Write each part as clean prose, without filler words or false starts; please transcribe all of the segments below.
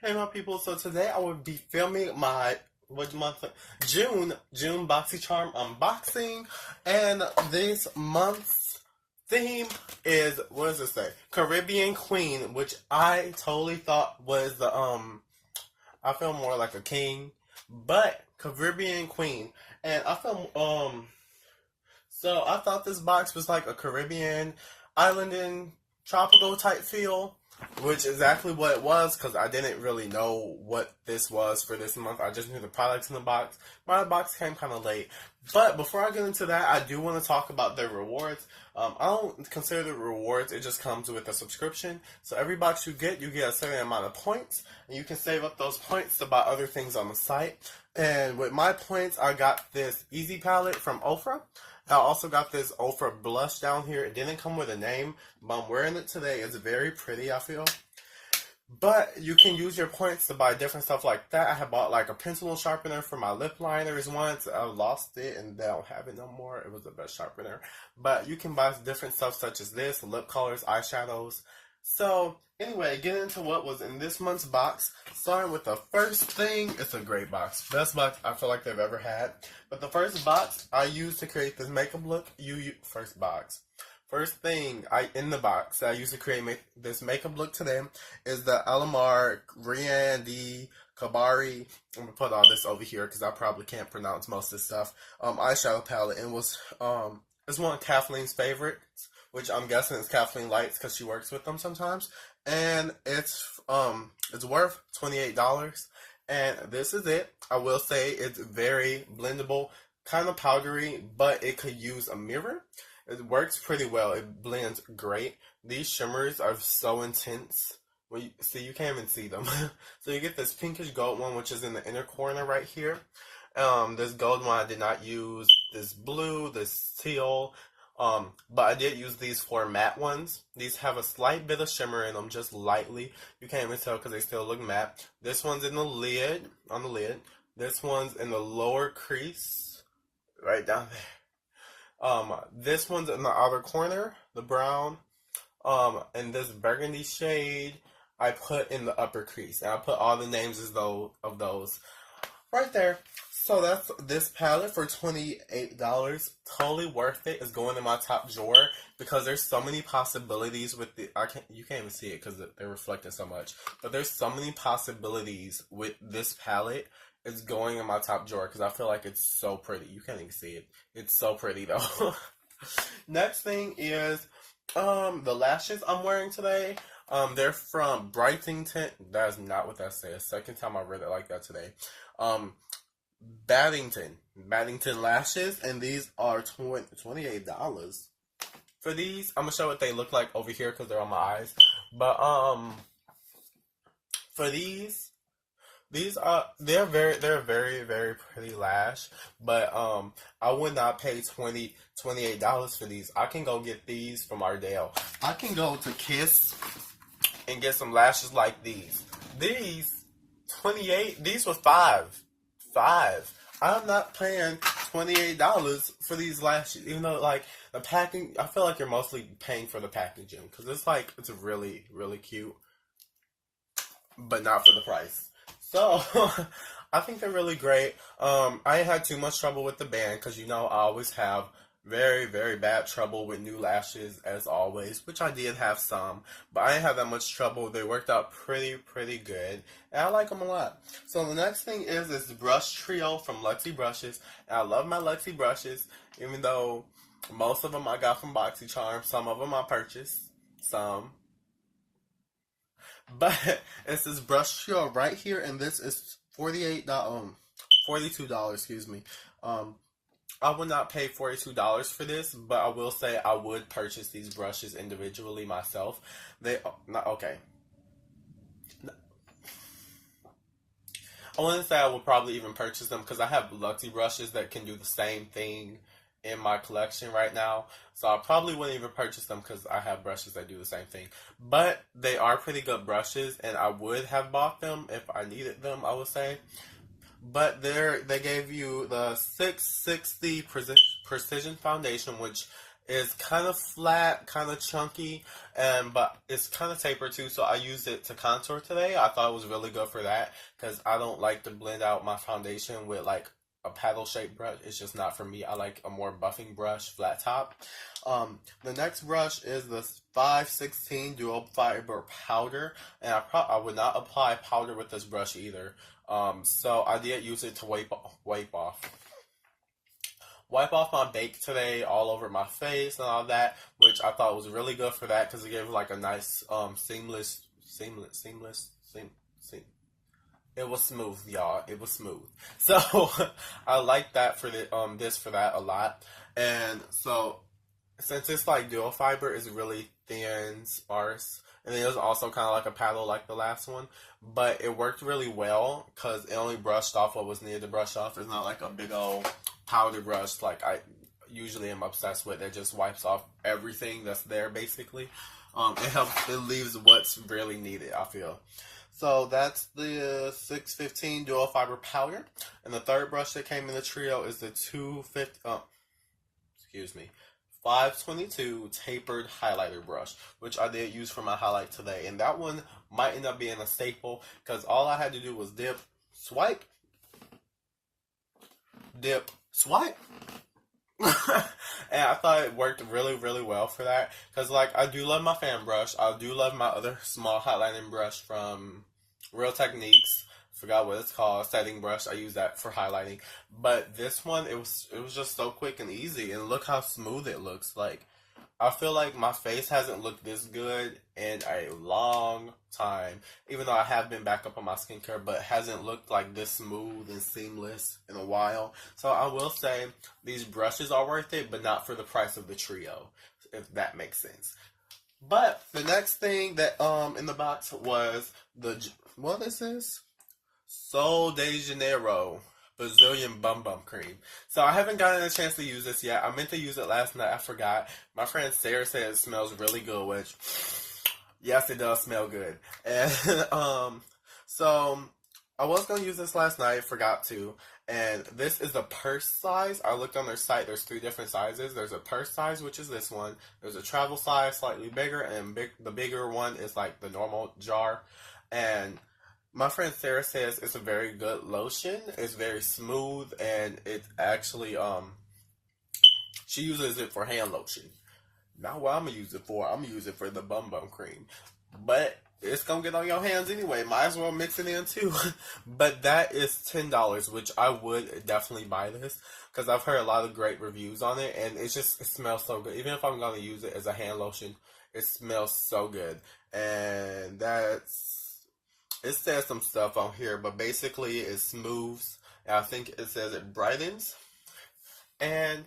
Hey my people, so today I will be filming my what month? June BoxyCharm unboxing, and this month's theme is, what does it say? Caribbean Queen, which I totally thought was the I feel more like a king, but Caribbean Queen, and I feel so I thought this box was like a Caribbean islanding tropical type feel, which is exactly what it was because I didn't really know what this was for this month. I just knew the products in the box. My box came kind of late. But before I get into that, I do want to talk about the rewards. I don't consider the rewards. It just comes with a subscription. So every box you get a certain amount of points. And you can save up those points to buy other things on the site. And with my points, I got this Easy palette from Ofra. I also got this Ofra blush down here. It didn't come with a name, but I'm wearing it today. It's very pretty, I feel. But you can use your points to buy different stuff like that. I had bought like a pencil sharpener for my lip liners once. I lost it and I don't have it no more. It was the best sharpener. But you can buy different stuff such as this, lip colors, eyeshadows. So, anyway, getting into what was in this month's box. Starting with the first thing, it's a great box. Best box I feel like they've ever had. But the first box I used to create this makeup look, First thing in the box that I used to create this makeup look today is the Alamar Reina Kabari. I'm going to put all this over here because I probably can't pronounce most of this stuff. Eyeshadow palette. And it's one of Kathleen's favorites, which I'm guessing is Kathleen likes because she works with them sometimes. And it's worth $28. And this is it. I will say it's very blendable, kind of powdery, but it could use a mirror. It works pretty well. It blends great. These shimmers are so intense. Well, you can't even see them. So you get this pinkish gold one, which is in the inner corner right here. This gold one I did not use. This blue, this teal. But I did use these four matte ones. These have a slight bit of shimmer in them, just lightly. You can't even tell because they still look matte. This one's in the lid, on the lid. This one's in the lower crease, right down there. This one's in the outer corner, the brown. And this burgundy shade I put in the upper crease. And I put all the names of those right there. So that's this palette for $28. Totally worth it. It's going in my top drawer because there's so many possibilities with you can't even see it because they're reflecting so much. But there's so many possibilities with this palette. It's going in my top drawer because I feel like it's so pretty. You can't even see it. It's so pretty though. Next thing is the lashes I'm wearing today. They're from Battington. That is not what that says. Second time I read it like that today. Battington lashes, and these are $28. For these, I'm gonna show what they look like over here because they're on my eyes. But for they're a very, very pretty lash, but I would not pay $28 for these. I can go get these from Ardell. I can go to Kiss and get some lashes like these. These were five. I'm not paying $28 for these lashes, even though like the packing. I feel like you're mostly paying for the packaging because it's really, really cute, but not for the price. So, I think they're really great. I had too much trouble with the band because, I always have very, very bad trouble with new lashes as always, which I did have some, but I didn't have that much trouble. They worked out pretty good, and I like them a lot. So the next thing is this brush trio from Luxie brushes, and I love my Luxie brushes, even though most of them I got from BoxyCharm. Some of them I purchased, some. But it's this brush trio right here, and this is $42, excuse me. I would not pay $42 for this, but I will say I would purchase these brushes individually myself. I wouldn't say I would probably even purchase them because I have Luxie brushes that can do the same thing in my collection right now, so I probably wouldn't even purchase them because I have brushes that do the same thing. But they are pretty good brushes, and I would have bought them if I needed them, I would say. But they gave you the 660 Precision Foundation, which It's kind of flat, kind of chunky, and but it's kind of tapered too. So I used it to contour today. I thought it was really good for that because I don't like to blend out my foundation with like a paddle shaped brush. It's just not for me. I like a more buffing brush, flat top. The next brush is the 516 dual fiber powder, and I would not apply powder with this brush either. So I did use it to wipe off my bake today all over my face and all that, which I thought was really good for that because it gave like a nice seamless. It was smooth, y'all. It was smooth. So I like that for the this for that a lot. And so since it's like dual fiber, it's really thin, sparse. And then it was also kind of like a paddle like the last one. But it worked really well because it only brushed off what was needed to brush off. It's not like a big old powder brush like I usually am obsessed with. It just wipes off everything that's there basically. It leaves what's really needed, I feel. So that's the 615 dual fiber powder. And the third brush that came in the trio is the 522 tapered highlighter brush, which I did use for my highlight today. And that one might end up being a staple because all I had to do was dip, swipe, dip, swipe. And I thought it worked really, really well for that. Because, like, I do love my fan brush. I do love my other small highlighting brush from Real Techniques. Forgot what it's called. Setting brush. I use that for highlighting. But this one, it was just so quick and easy. And look how smooth it looks. Like, I feel like my face hasn't looked this good in a long time. Even though I have been back up on my skincare, but it hasn't looked like this smooth and seamless in a while. So I will say these brushes are worth it, but not for the price of the trio, if that makes sense. But the next thing that in the box was what is this? Sol de Janeiro Brazilian Bum Bum Cream. So I haven't gotten a chance to use this yet. I meant to use it last night. I forgot. My friend Sarah said it smells really good, which, yes, it does smell good. And so I was going to use this last night. Forgot to. And this is the purse size. I looked on their site. There's 3 different sizes. There's a purse size, which is this one. There's a travel size, slightly bigger. And the bigger one is like the normal jar. And my friend Sarah says it's a very good lotion. It's very smooth, and it actually she uses it for hand lotion. Not what I'm gonna use it for. I'm gonna use it for the bum bum cream, but it's gonna get on your hands anyway. Might as well mix it in too. But that is $10, which I would definitely buy this because I've heard a lot of great reviews on it, and it smells so good. Even if I'm gonna use it as a hand lotion, it smells so good, and it says some stuff on here, but basically it smooths. And I think it says it brightens. And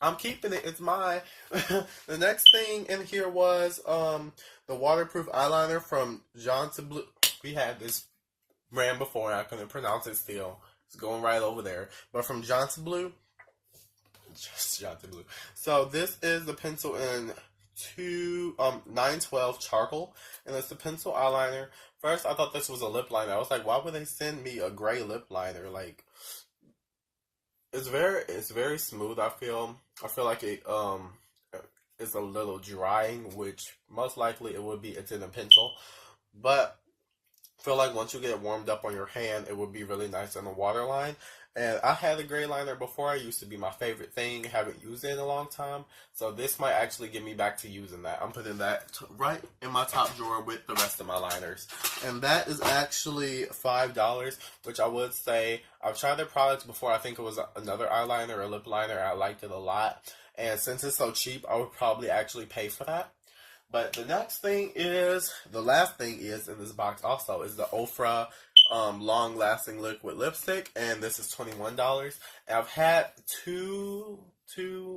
I'm keeping it. It's mine. The next thing in here was the waterproof eyeliner from Jonteblu. We had this brand before, and I couldn't pronounce it still. It's going right over there. But from Jonteblu. Just Jonteblu. So this is the pencil in 912 Charcol, and it's the pencil eyeliner. First, I thought this was a lip liner. I was like, why would they send me a gray lip liner? Like, it's very smooth. I feel like it is a little drying, which most likely it would be. It's in a pencil, but I feel like once you get it warmed up on your hand, it would be really nice on a waterline. And I had a gray liner before. It used to be my favorite thing. Haven't used it in a long time. So this might actually get me back to using that. I'm putting that right in my top drawer with the rest of my liners. And that is actually $5, which I would say, I've tried their products before. I think it was another eyeliner or lip liner. I liked it a lot. And since it's so cheap, I would probably actually pay for that. But the last thing is in this box also is the Ofra long-lasting liquid lipstick, and this is $21. And I've had two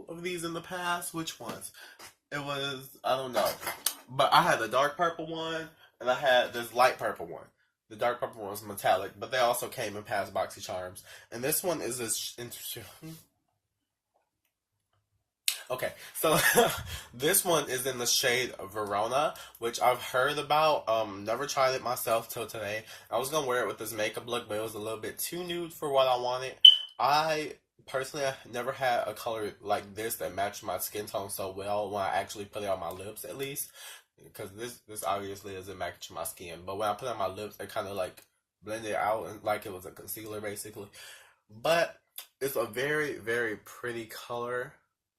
of these in the past. Which ones? It was, I don't know, but I had the dark purple one, and I had this light purple one. The dark purple one was metallic, but they also came in past BoxyCharms. And this one is this interesting. Okay, so this one is in the shade Verona, which I've heard about. Never tried it myself till today. I was gonna wear it with this makeup look, but it was a little bit too nude for what I wanted. I personally, I never had a color like this that matched my skin tone so well when I actually put it on my lips, at least. Because this obviously doesn't match my skin. But when I put it on my lips, it kind of like blended out and like it was a concealer, basically. But it's a very, very pretty color.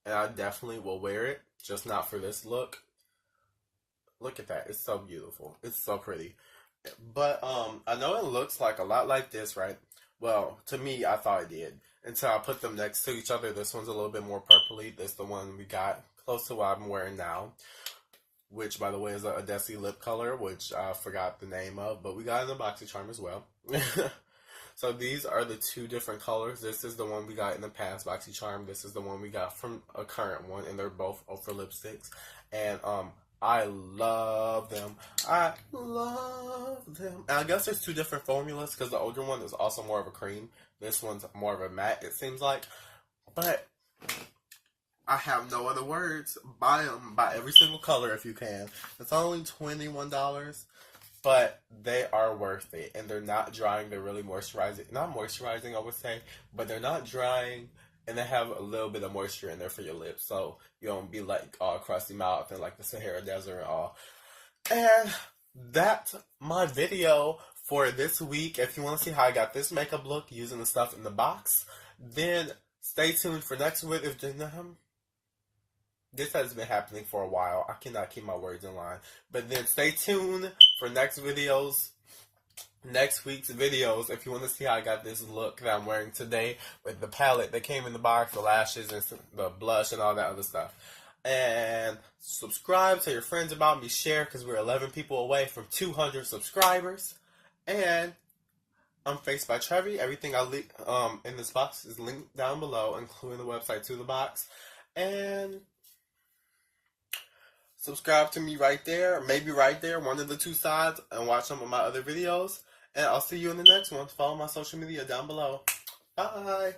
And I definitely will wear it. Just not for this look. Look at that. It's so beautiful. It's so pretty. But I know it looks like a lot like this, right? Well, to me, I thought it did. Until I put them next to each other. This one's a little bit more purpley. This is the one we got close to what I'm wearing now. Which, by the way, is a Desi lip color, which I forgot the name of. But we got it in the BoxyCharm as well. So these are the two different colors. This is the one we got in the past BoxyCharm. This is the one we got from a current one. And they're both Ofra lipsticks. And I love them. I love them. And I guess there's two different formulas because the older one is also more of a cream. This one's more of a matte, it seems like. But I have no other words. Buy them. Buy every single color if you can. It's only $21. But they are worth it. And they're not drying. They're really moisturizing. Not moisturizing, I would say. But they're not drying. And they have a little bit of moisture in there for your lips. So you don't be like all crusty mouth and like the Sahara Desert and all. And that's my video for this week. If you want to see how I got this makeup look using the stuff in the box, then stay tuned for next week. This has been happening for a while. I cannot keep my words in line. But then stay tuned for next week's videos if you want to see how I got this look that I'm wearing today with the palette that came in the box, the lashes and the blush and all that other stuff. And subscribe, tell your friends about me, share, because we're 11 people away from 200 subscribers. And I'm Faced by Trevi. Everything I in this box is linked down below, including the website to the box. And subscribe to me right there, maybe right there, one of the two sides, and watch some of my other videos. And I'll see you in the next one. Follow my social media down below. Bye.